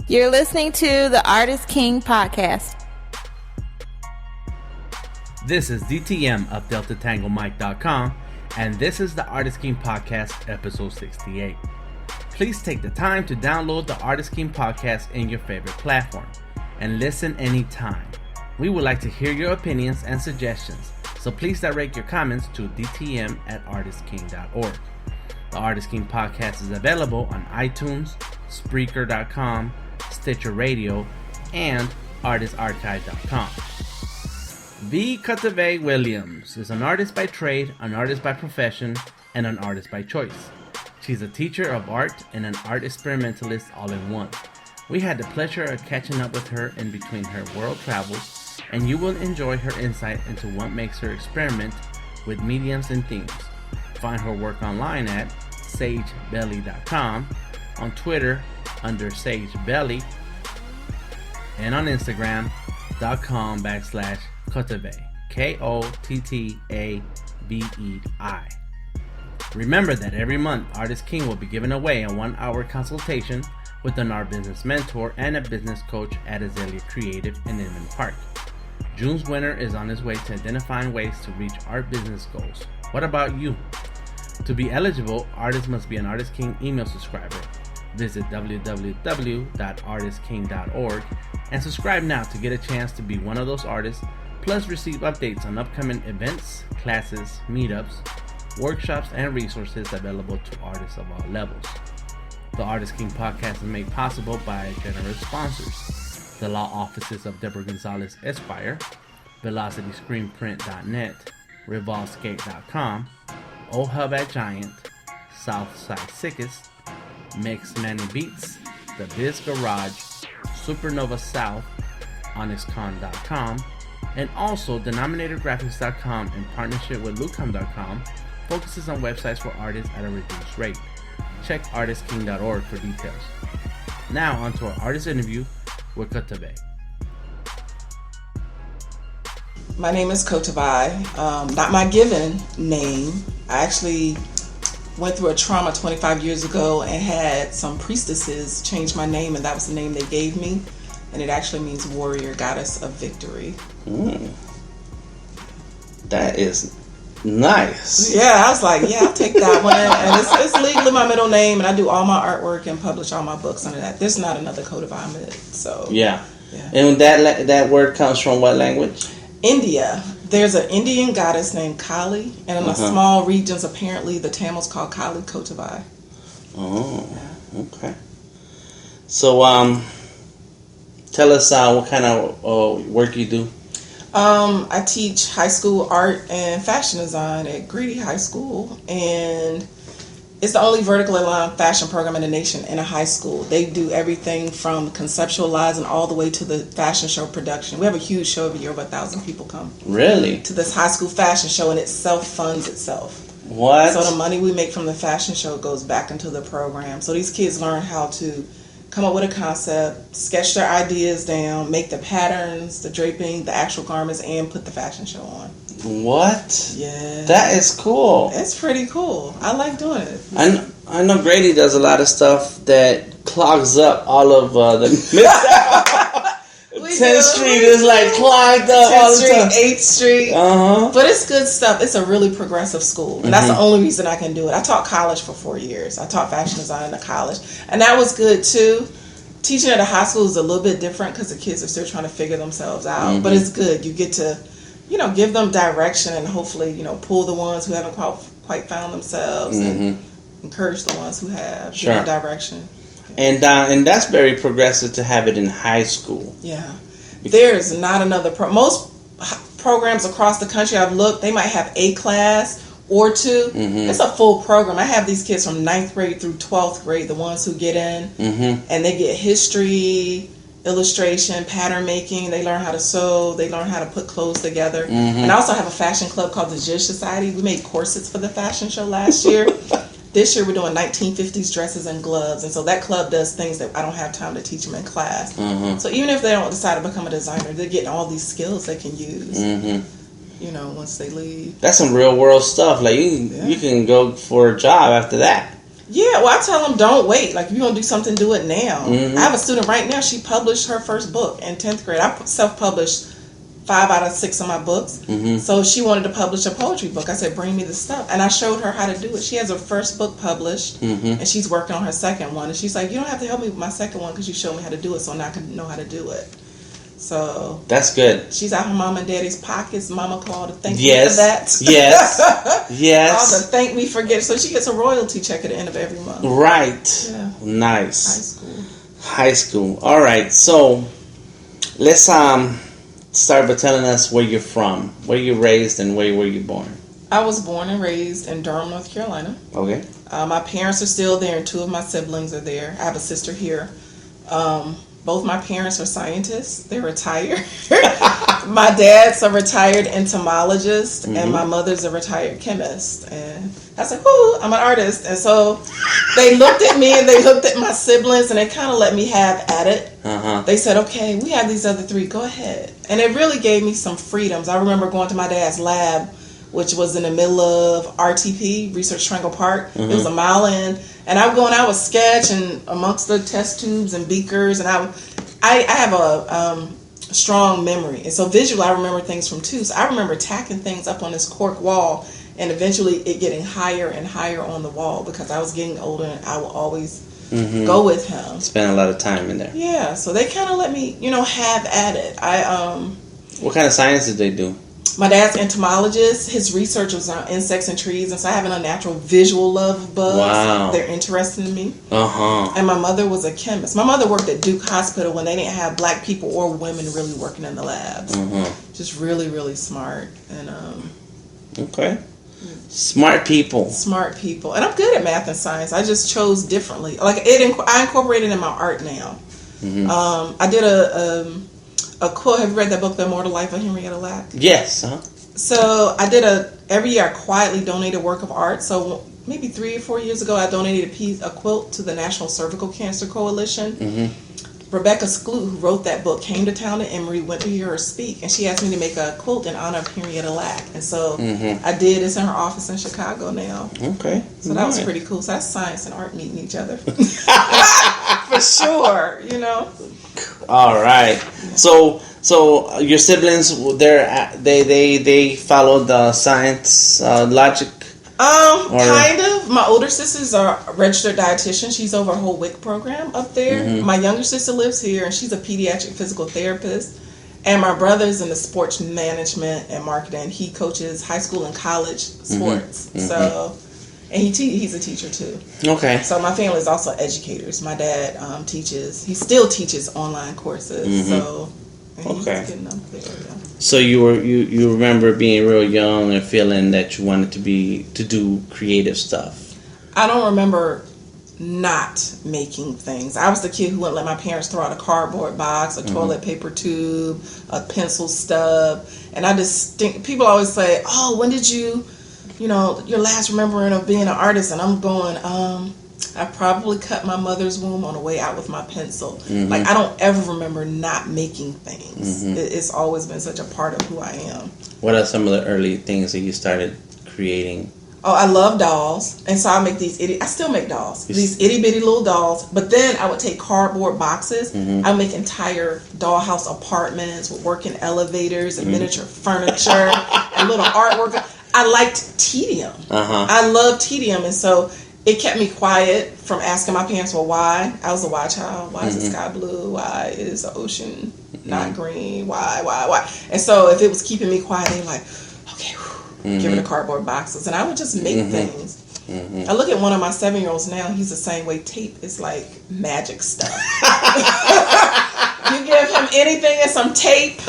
You're listening to the Artist King Podcast. This is DTM of DeltaTangoMike.com, and this is the Artist King Podcast, episode 68. Please take the time to download the Artist King Podcast in your favorite platform and listen anytime. We would like to hear your opinions and suggestions, so please direct your comments to dtm@artistking.org. The Artist King Podcast is available on iTunes, Spreaker.com, Stitcher Radio, and ArtistArchive.com. V. Kottavei Williams is an artist by trade, an artist by profession, and an artist by choice. She's a teacher of art and an art experimentalist all in one. We had the pleasure of catching up with her in between her world travels, and you will enjoy her insight into what makes her experiment with mediums and themes. Find her work online at sagebelly.com, on Twitter under sagebelly, and on Instagram.com/Kottavei, Kottavei. Remember that every month, Artist King will be giving away a 1-hour consultation with an art business mentor and a business coach at Azalea Creative in Inman Park. June's winner is on his way to identifying ways to reach art business goals. What about you? To be eligible, artists must be an Artist King email subscriber. Visit www.artistking.org and subscribe now to get a chance to be one of those artists, plus receive updates on upcoming events, classes, meetups, workshops, and resources available to artists of all levels. The Artist King Podcast is made possible by generous sponsors: the law offices of Deborah Gonzalez Esquire, VelocityScreenPrint.net, RevolveSkate.com, OHub at Giant, SouthSide Sickest, Mex Manny Beats, the Biz Garage, SuperNova South, OnyxCon.com, and also DenominatorGraphics.com in partnership with Lucom.com focuses on websites for artists at a reduced rate. Check artistking.org for details. Now on to our artist interview with Kottavei. My name is Kottavei. Not my given name. I actually went through a trauma 25 years ago and had some priestesses change my name, and that was the name they gave me. And it actually means warrior, goddess of victory. That is nice. Yeah, I was like, yeah, I'll take that one. And it's legally my middle name, and I do all my artwork and publish all my books under that. There's not another Kottavei, so yeah. And that word comes from what language? India. There's an Indian goddess named Kali, and in the small regions, apparently, the Tamils call Kali Kottavei. Oh, okay. So, tell us what kind of work you do. I teach high school art and fashion design at Greedy High School, and it's the only vertically aligned fashion program in the nation in a high school. They do everything from conceptualizing all the way to the fashion show production. We have a huge show every year, over 1,000 people come. Really? To this high school fashion show, and it self-funds itself. What? So the money we make from the fashion show goes back into the program. So these kids learn how to come up with a concept, sketch their ideas down, make the patterns, the draping, the actual garments, and put the fashion show on. What? Yeah. That is cool. It's pretty cool. I like doing it. I know Grady does a lot of stuff that clogs up all of the 10th Street is like clogged up all the time. 8th Street. But it's good stuff. It's a really progressive school. And that's the only reason I can do it. I taught college for 4 years. I taught fashion design in college. And that was good too. Teaching at a high school is a little bit different because the kids are still trying to figure themselves out. But it's good. You get to, give them direction and hopefully, pull the ones who haven't quite found themselves and encourage the ones who have. Sure. Direction. And that's very progressive to have it in high school. Yeah. There's not another most programs across the country I've looked, they might have a class or two. It's a full program. I have these kids from 9th grade through 12th grade, the ones who get in, and they get history, illustration, pattern making. They learn how to sew. They learn how to put clothes together. And I also have a fashion club called the Zhizh Society. We made corsets for the fashion show last year. This year we're doing 1950s dresses and gloves, and so that club does things that I don't have time to teach them in class. So even if they don't decide to become a designer, they're getting all these skills they can use. Once they leave. That's some real world stuff. Like you can go for a job after that. Yeah, well, I tell them don't wait. Like, if you're going to do something, do it now. I have a student right now. She published her first book in 10th grade. I self-published 5 out of 6 of my books. So she wanted to publish a poetry book. I said, bring me the stuff. And I showed her how to do it. She has her first book published, and she's working on her second one. And she's like, you don't have to help me with my second one because you showed me how to do it, so now I can know how to do it. So that's good. She's out her mom and daddy's pockets. Mama called to thank me for that. Yes. Called to thank me for getting. So she gets a royalty check at the end of every month. Right. Yeah. Nice. High school. All right. So let's start by telling us where you're from, where you raised, and where were you born. I was born and raised in Durham, North Carolina. Okay. My parents are still there, and 2 of my siblings are there. I have a sister here. Both my parents are scientists. They're retired. My dad's a retired entomologist, and my mother's a retired chemist. And I was like, "Ooh, I'm an artist." And so they looked at me and they looked at my siblings, and they kind of let me have at it. They said, "Okay, we have these other 3. Go ahead." And it really gave me some freedoms. I remember going to my dad's lab, which was in the middle of RTP, Research Triangle Park. It was a mile in. And I would go and I would sketch and amongst the test tubes and beakers. And I have a strong memory. And so visually, I remember things from 2. So I remember tacking things up on this cork wall and eventually it getting higher and higher on the wall because I was getting older and I would always go with him. Spend a lot of time in there. Yeah. So they kind of let me, have at it. What kind of science did they do? My dad's entomologist. His research was on insects and trees, and so I have an unnatural visual love of bugs. Wow. They're interesting to me. And my mother was a chemist. My mother worked at Duke Hospital when they didn't have black people or women really working in the labs. Just really, really smart. And okay. Smart people. Smart people. And I'm good at math and science. I just chose differently. Like I incorporate it in my art now. I did a quote. Have you read that book, The Immortal Life of Henrietta Lack? Yes. So I did every year I quietly donate a work of art. So maybe 3 or 4 years ago, I donated a quilt to the National Cervical Cancer Coalition. Rebecca Skloot, who wrote that book, came to town to Emory, went to hear her speak, and she asked me to make a quilt in honor of Henrietta Lack. And so I did. It's in her office in Chicago now. Okay. So that was pretty cool. So that's science and art meeting each other. For sure, All right. So your siblings, they follow the science logic. Kind of. My older sister's a registered dietitian. She's over a whole WIC program up there. My younger sister lives here, and she's a pediatric physical therapist. And my brother's in the sports management and marketing. He coaches high school and college sports. So, and he's a teacher too. Okay. So my family is also educators. My dad teaches. He still teaches online courses. So. He's getting up there, So you remember being real young and feeling that you wanted to do creative stuff? I don't remember not making things. I was the kid who wouldn't let my parents throw out a cardboard box, a toilet paper tube, a pencil stub, and I just think people always say, "Oh, when did you your last remembering of being an artist?" And I'm going, I probably cut my mother's womb on the way out with my pencil. Like, I don't ever remember not making things. It's always been such a part of who I am. What are some of the early things that you started creating? Oh, I love dolls. And so I make I still make dolls. These itty bitty little dolls. But then I would take cardboard boxes. I would make entire dollhouse apartments with working elevators and miniature furniture and little artwork. I liked tedium. I love tedium. And so it kept me quiet from asking my parents, well, why? I was a why child. Why is the sky blue? Why is the ocean not green? Why? And so if it was keeping me quiet, they were like, okay, give it the cardboard boxes. And I would just make things. I look at one of my 7-year-olds now. He's the same way. Tape is like magic stuff. You give him anything and some tape,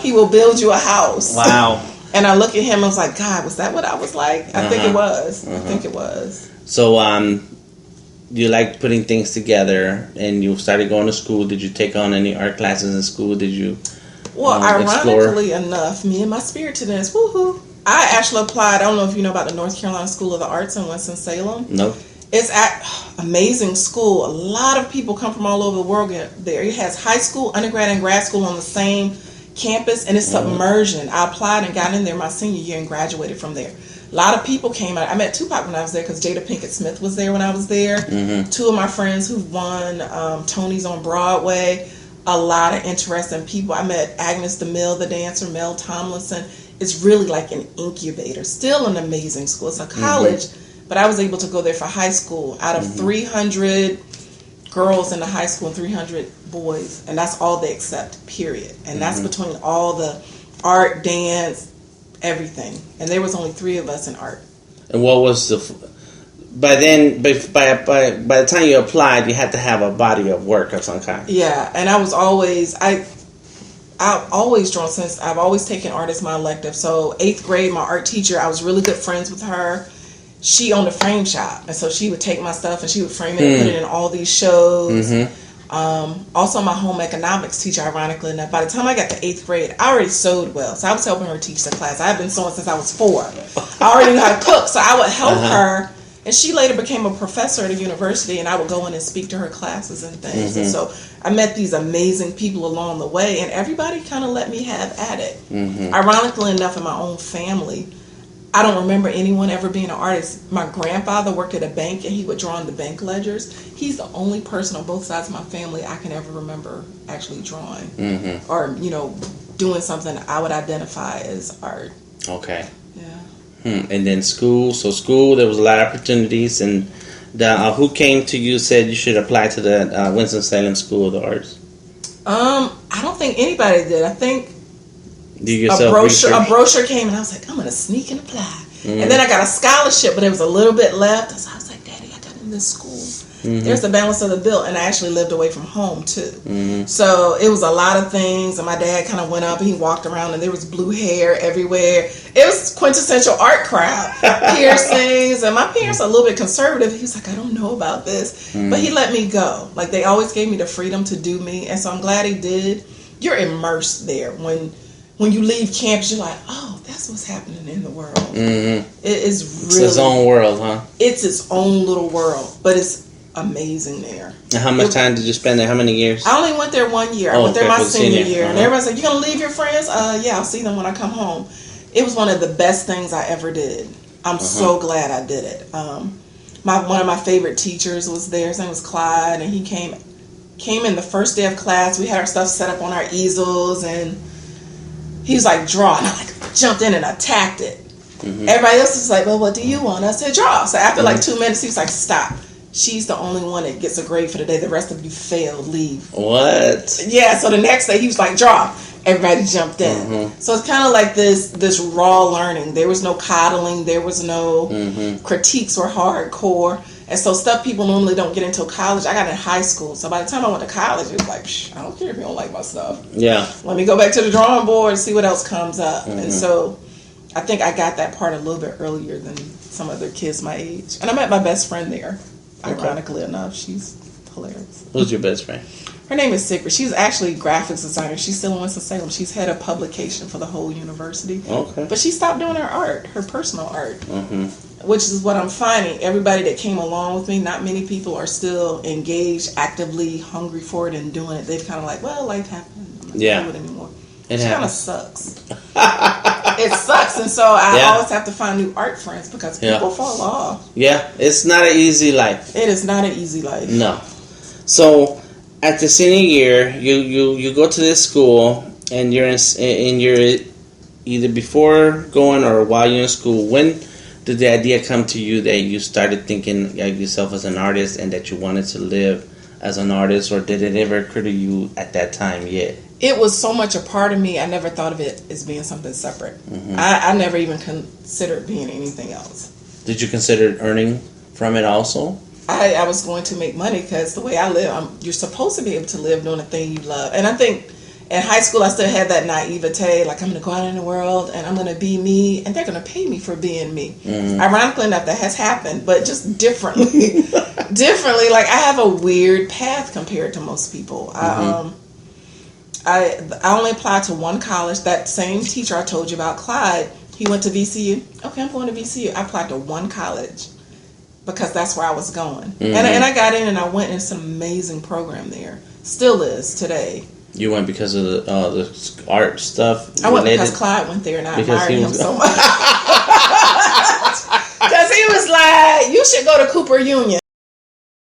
he will build you a house. Wow. And I look at him and I was like, God, was that what I was like? I think it was. I think it was. So, you liked putting things together, and you started going to school. Did you take on any art classes in school? Did you? Well, ironically enough, me and my spiritedness, woohoo! I actually applied. I don't know if you know about the North Carolina School of the Arts in Winston-Salem. No. It's amazing school. A lot of people come from all over the world there. It has high school, undergrad, and grad school on the same campus, and it's submersion. I applied and got in there my senior year and graduated from there. A lot of people came out. I met Tupac when I was there because Jada Pinkett Smith was there when I was there. Two of my friends who won Tonys on Broadway. A lot of interesting people. I met Agnes DeMille, the dancer, Mel Tomlinson. It's really like an incubator. Still an amazing school. It's a college, but I was able to go there for high school. Out of 300 girls in the high school and 300 boys, and that's all they accept, period. And that's between all the art, dance, everything. And there was only 3 of us in art. And what was by the time you applied, you had to have a body of work of some kind. Yeah, and I've always drawn since I've always taken art as my elective. So 8th grade, my art teacher, I was really good friends with her. She owned a frame shop, and so she would take my stuff and she would frame it and put it in all these shows. Also, my home economics teacher, ironically enough, by the time I got to 8th grade, I already sewed well. So I was helping her teach the class. I had been sewing since I was 4. I already knew how to cook, so I would help her. And she later became a professor at a university, and I would go in and speak to her classes and things. And so I met these amazing people along the way, and everybody kind of let me have at it. Ironically enough, in my own family, I don't remember anyone ever being an artist. My grandfather worked at a bank, and he would draw on the bank ledgers. He's the only person on both sides of my family I can ever remember actually drawing or, doing something I would identify as art. Okay. Yeah. And then school. So school, there was a lot of opportunities. And who came to you said you should apply to the Winston-Salem School of the Arts? I don't think anybody did. I think a brochure came, and I was like, I'm going to sneak and apply. And then I got a scholarship, but there was a little bit left. So I was like, Daddy, I got in this school. There's the balance of the bill. And I actually lived away from home, too. So it was a lot of things. And my dad kind of went up, and he walked around, and there was blue hair everywhere. It was quintessential art crowd. Piercings. And my parents are a little bit conservative. He was like, I don't know about this. But he let me go. Like, they always gave me the freedom to do me. And so I'm glad he did. You're immersed there. When you leave campus, you're like, oh, that's what's happening in the world. It is really... It's its own world, huh? It's its own little world. But it's amazing there. And how much time did you spend there? How many years? I only went there 1 year. I went there my senior year. And everybody's like, you going to leave your friends? Yeah, I'll see them when I come home. It was one of the best things I ever did. I'm so glad I did it. One of my favorite teachers was there. His name was Clyde. And he came in the first day of class. We had our stuff set up on our easels, and he was like, draw. And I jumped in and attacked it. Everybody else was like, well, what do you want? I said, draw. So after 2 minutes, he was like, stop. She's the only one that gets a grade for the day. The rest of you failed. Leave. What? Yeah, so the next day, he was like, draw. Everybody jumped in. So it's kind of like this raw learning. There was no coddling. There was no critiques or hardcore. And so stuff people normally don't get until college. I got in high school. So by the time I went to college, it was like, I don't care if you don't like my stuff. Yeah. Let me go back to the drawing board and see what else comes up. And so I think I got that part a little bit earlier than some other kids my age. And I met my best friend there, ironically enough. She's hilarious. Who's your best friend? Her name is Sigrid. She's actually a graphics designer. She's still in Winston-Salem. She's head of publication for the whole university. Okay. But she stopped doing her art, her personal art, which is what I'm finding. Everybody that came along with me, not many people are still engaged, actively hungry for it and doing it. They've kind of like, well, life happened. I'm not going to do it anymore. It kind of sucks. It sucks. And so I always have to find new art friends because people fall off. Yeah, it's not an easy life. It is not an easy life. No. So at the senior year, you go to this school, and you're either before going or while you're in school. When did the idea come to you that you started thinking of yourself as an artist and that you wanted to live as an artist, or did it ever occur to you at that time yet? It was so much a part of me, I never thought of it as being something separate. I never even considered being anything else. Did you consider earning from it also? I was going to make money because the way I live, you're supposed to be able to live doing a thing you love. And I think in high school, I still had that naivete, like I'm going to go out in the world and I'm going to be me, and they're going to pay me for being me. Ironically enough, that has happened, but just differently. Like I have a weird path compared to most people. I only applied to one college. That same teacher I told you about, Clyde, he went to VCU. Okay, I'm going to VCU. I applied to one college because that's where I was going. And I got in and I went, and it's an amazing program there. Still is today. You went because of the art stuff? I went because Clyde went there, and I admired him so much. you should go to Cooper Union.